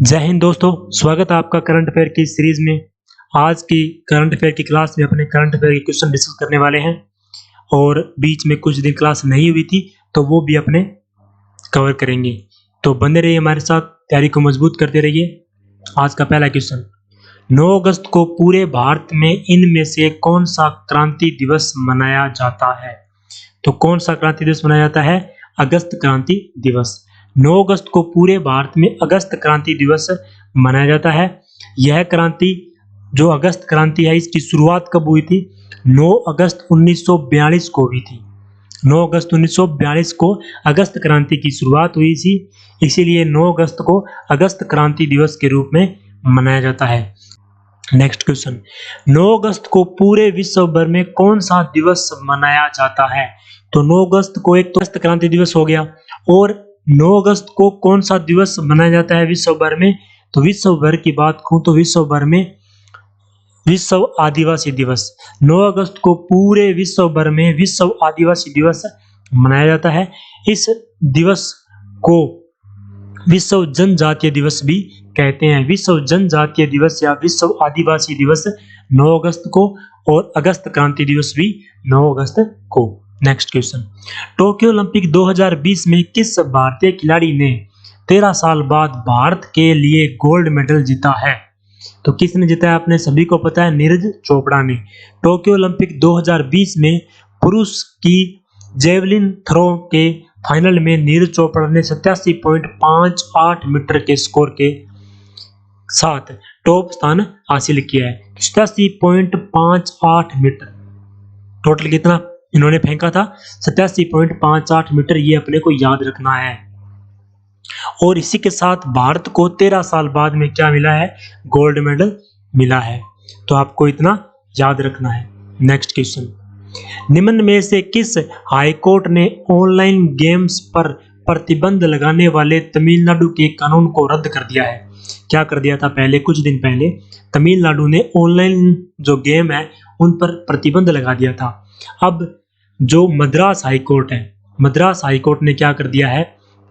जय हिंद दोस्तों, स्वागत है आपका करंट अफेयर की सीरीज में। आज की करंट अफेयर की क्लास में अपने करंट अफेयर के क्वेश्चन डिस्कस करने वाले हैं और बीच में कुछ दिन क्लास नहीं हुई थी तो वो भी अपने कवर करेंगे। तो बने रहिए हमारे साथ, तैयारी को मजबूत करते रहिए। आज का पहला क्वेश्चन, 9 अगस्त को पूरे भारत में इनमें से कौन सा क्रांति दिवस मनाया जाता है? तो कौन सा क्रांति दिवस मनाया जाता है? अगस्त क्रांति दिवस। 9 अगस्त को पूरे भारत में अगस्त क्रांति दिवस मनाया जाता है। यह क्रांति जो अगस्त क्रांति है, इसकी शुरुआत कब हुई थी? 9 अगस्त 1942 को हुई थी। 9 अगस्त 1942 को अगस्त क्रांति की शुरुआत हुई थी, इसीलिए 9 अगस्त को अगस्त क्रांति दिवस के रूप में मनाया जाता है। नेक्स्ट क्वेश्चन, 9 अगस्त को पूरे विश्व भर में कौन सा दिवस मनाया जाता है? तो 9 अगस्त को एक तो अगस्त क्रांति दिवस हो गया, और 9 अगस्त को कौन सा दिवस मनाया जाता है विश्व भर में? तो विश्व भर की बात कहूं तो विश्व भर में विश्व आदिवासी दिवस। 9 अगस्त को पूरे विश्व भर में विश्व आदिवासी दिवस मनाया जाता है। इस दिवस को विश्व जनजातीय दिवस भी कहते हैं। विश्व जनजातीय दिवस या विश्व आदिवासी दिवस 9 अगस्त को, और अगस्त क्रांति दिवस भी 9 अगस्त को। नेक्स्ट क्वेश्चन, टोक्यो ओलंपिक 2020 में किस भारतीय खिलाड़ी ने 13 साल बाद भारत के लिए गोल्ड मेडल जीता है? तो किसने जीता है? आपने सभी को पता है, नीरज चोपड़ा ने। टोक्यो ओलंपिक 2020 में पुरुष की जेवलिन थ्रो के फाइनल में नीरज चोपड़ा ने 87.58 मीटर के स्कोर के साथ टॉप स्थान हासिल किया है। 87.58 मीटर, टोटल कितना इन्होंने फेंका था? 87.58 मीटर। ये अपने को याद रखना है। और इसी के साथ भारत को 13 साल बाद में क्या मिला है? गोल्ड मेडल मिला है। तो आपको इतना याद रखना है। नेक्स्ट क्वेश्चन, निम्न में से किस हाईकोर्ट ने ऑनलाइन गेम्स पर प्रतिबंध लगाने वाले तमिलनाडु के कानून को रद्द कर दिया है? क्या कर दिया था? पहले कुछ दिन पहले तमिलनाडु ने ऑनलाइन जो गेम है उन पर प्रतिबंध लगा दिया था। अब जो मद्रास हाईकोर्ट है, मद्रास हाईकोर्ट ने क्या कर दिया है?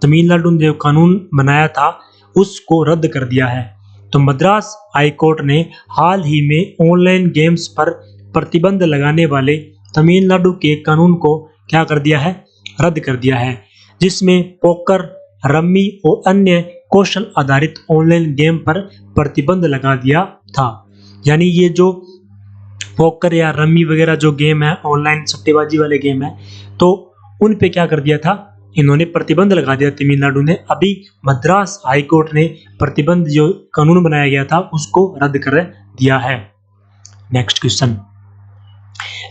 तमिलनाडु ने जो कानून बनाया था उसको रद्द कर दिया है। तो मद्रास हाईकोर्ट ने हाल ही में ऑनलाइन गेम्स पर प्रतिबंध लगाने वाले तमिलनाडु के कानून को क्या कर दिया है? रद्द कर दिया है, जिसमें पोकर, रम्मी और अन्य कौशल आधारित ऑनलाइन गेम पर प्रतिबंध लगा दिया था। यानी ये जो पोकर या रम्मी वगैरह जो गेम है, ऑनलाइन सट्टेबाजी वाले गेम है, तो उन पे क्या कर दिया था? इन्होंने प्रतिबंध लगा दिया तमिलनाडु ने। अभी मद्रास हाईकोर्ट ने प्रतिबंध जो कानून बनाया गया था उसको रद्द कर दिया है। नेक्स्ट क्वेश्चन,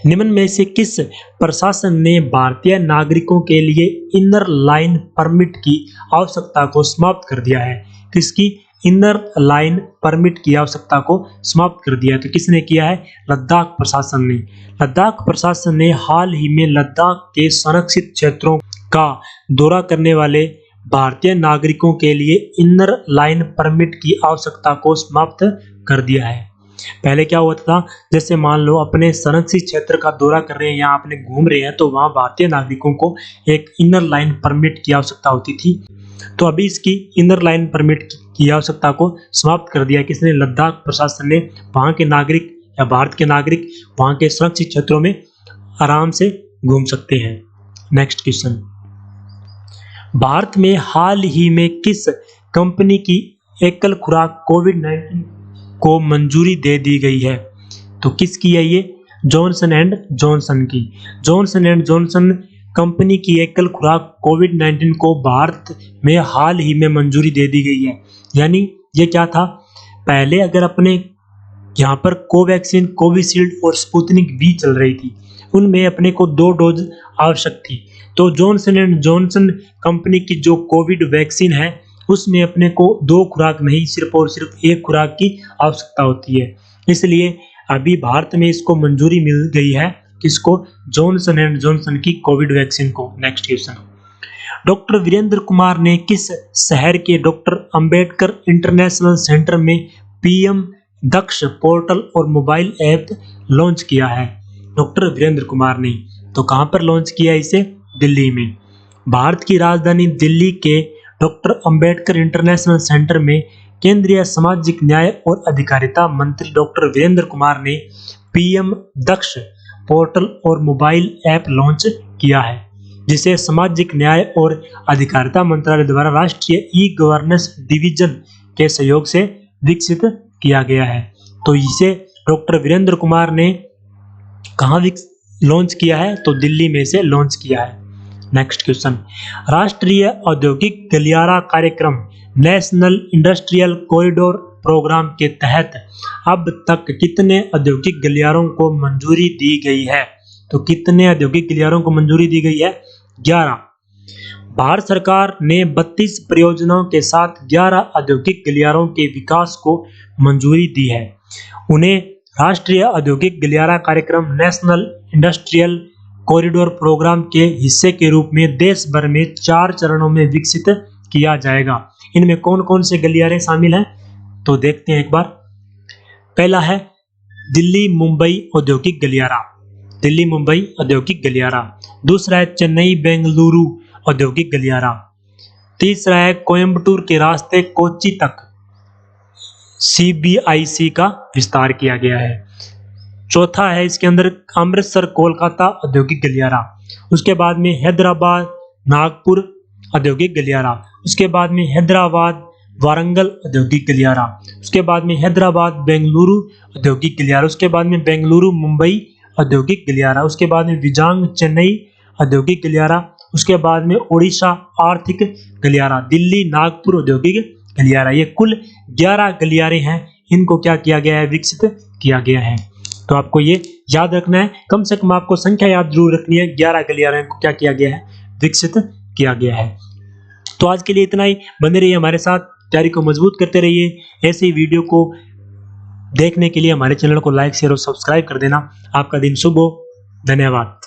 निम्न में से किस प्रशासन ने भारतीय नागरिकों के लिए इनर लाइन परमिट की आवश्यकता को समाप्त कर दिया है? किसकी? इनर लाइन परमिट की आवश्यकता को समाप्त कर दिया है। तो किसने किया है? लद्दाख प्रशासन ने। लद्दाख प्रशासन ने हाल ही में लद्दाख के संरक्षित क्षेत्रों का दौरा करने वाले भारतीय नागरिकों के लिए इनर लाइन परमिट की आवश्यकता को समाप्त कर दिया है। पहले क्या हुआ था? जैसे मान लो अपने संरक्षित क्षेत्र का दौरा कर रहे हैं या आपने घूम रहे हैं, तो वहां भारतीय नागरिकों को एक इनर लाइन परमिट की आवश्यकता होती थी। तो अभी इसकी इनर लाइन परमिट की आवश्यकता को समाप्त कर दिया। किसने? लद्दाख प्रशासन ने। वहां के नागरिक या भारत के नागरिक वहां के सुरक्षित क्षेत्रों में आराम से घूम सकते हैं। नेक्स्ट क्वेश्चन, भारत में हाल ही में किस कंपनी की एकल खुराक कोविड-19 को मंजूरी दे दी गई है? तो किसकी है ये? जॉनसन एंड जॉनसन की। जॉनसन एंड जॉनसन कंपनी की एकल खुराक कोविड-19 को भारत में हाल ही में मंजूरी दे दी गई है। यानी ये क्या था? पहले अगर अपने यहाँ पर कोवैक्सीन, कोविशील्ड और स्पुतनिक वी चल रही थी, उनमें अपने को 2 डोज आवश्यक थी। तो जॉनसन एंड जॉनसन कंपनी की जो कोविड वैक्सीन है उसमें अपने को 2 खुराक नहीं, सिर्फ और सिर्फ 1 खुराक की आवश्यकता होती है। इसलिए अभी भारत में इसको मंजूरी मिल गई है। किसको? जॉनसन एंड जॉनसन की कोविड वैक्सीन को। Next question, doctor Virendra Kumar ने किस शहर के डॉक्टर अंबेडकर इंटरनेशनल सेंटर में पीएम दक्ष पोर्टल और मोबाइल ऐप लॉन्च किया है? डॉक्टर वीरेंद्र कुमार ने। तो कहां पर लॉन्च किया इसे? दिल्ली में। भारत की राजधानी दिल्ली के डॉक्टर अंबेडकर इंटरनेशनल सेंटर में केंद्रीय सामाजिक न्याय और अधिकारिता मंत्री डॉक्टर वीरेंद्र कुमार ने पीएम दक्ष पोर्टल और मोबाइल ऐप लॉन्च किया है, जिसे सामाजिक न्याय और अधिकारिता मंत्रालय द्वारा राष्ट्रीय ई गवर्नेंस डिवीजन के सहयोग से विकसित किया गया है। तो इसे डॉक्टर वीरेंद्र कुमार ने कहाँ लॉन्च किया है? तो दिल्ली में से लॉन्च किया है। नेक्स्ट क्वेश्चन, राष्ट्रीय औद्योगिक गलियारा कार्यक्रम नेशनल इंडस्ट्रियल कॉरिडोर प्रोग्राम के तहत अब तक कितने औद्योगिक गलियारों को मंजूरी दी गई है? तो कितने औद्योगिक गलियारों को मंजूरी दी गई है? 11। भारत सरकार ने 32 परियोजनाओं के साथ 11 औद्योगिक गलियारों के विकास को मंजूरी दी है। उन्हें राष्ट्रीय औद्योगिक गलियारा कार्यक्रम नेशनल इंडस्ट्रियल कॉरिडोर प्रोग्राम के हिस्से के रूप में देश भर में 4 चरणों में विकसित किया जाएगा। इनमें कौन कौन से गलियारे शामिल हैं? तो देखते हैं एक बार। पहला है दिल्ली मुंबई औद्योगिक गलियारा, दिल्ली मुंबई औद्योगिक गलियारा। दूसरा है चेन्नई बेंगलुरु औद्योगिक गलियारा। तीसरा है कोयम्बटूर के रास्ते कोच्चि तक CBIC का विस्तार किया गया है। चौथा है इसके अंदर अमृतसर कोलकाता औद्योगिक गलियारा। उसके बाद में हैदराबाद नागपुर औद्योगिक गलियारा। उसके बाद में हैदराबाद वारंगल औद्योगिक गलियारा। उसके बाद में हैदराबाद बेंगलुरु औद्योगिक गलियारा। उसके बाद में बेंगलुरु मुंबई औद्योगिक गलियारा। उसके बाद में विजांग चेन्नई औद्योगिक गलियारा। उसके बाद में ओडिशा आर्थिक गलियारा, दिल्ली नागपुर औद्योगिक गलियारा। ये कुल 11 गलियारे हैं, इनको क्या किया गया है? विकसित किया गया है। तो आपको ये याद रखना है, कम से कम आपको संख्या याद जरूर रखनी है। 11 गलियारों को क्या किया गया है? विकसित किया गया है। तो आज के लिए इतना ही। बने रहिए हमारे साथ, तैयारी को मजबूत करते रहिए। ऐसे ही वीडियो को देखने के लिए हमारे चैनल को लाइक शेयर और सब्सक्राइब कर देना। आपका दिन शुभ हो। धन्यवाद।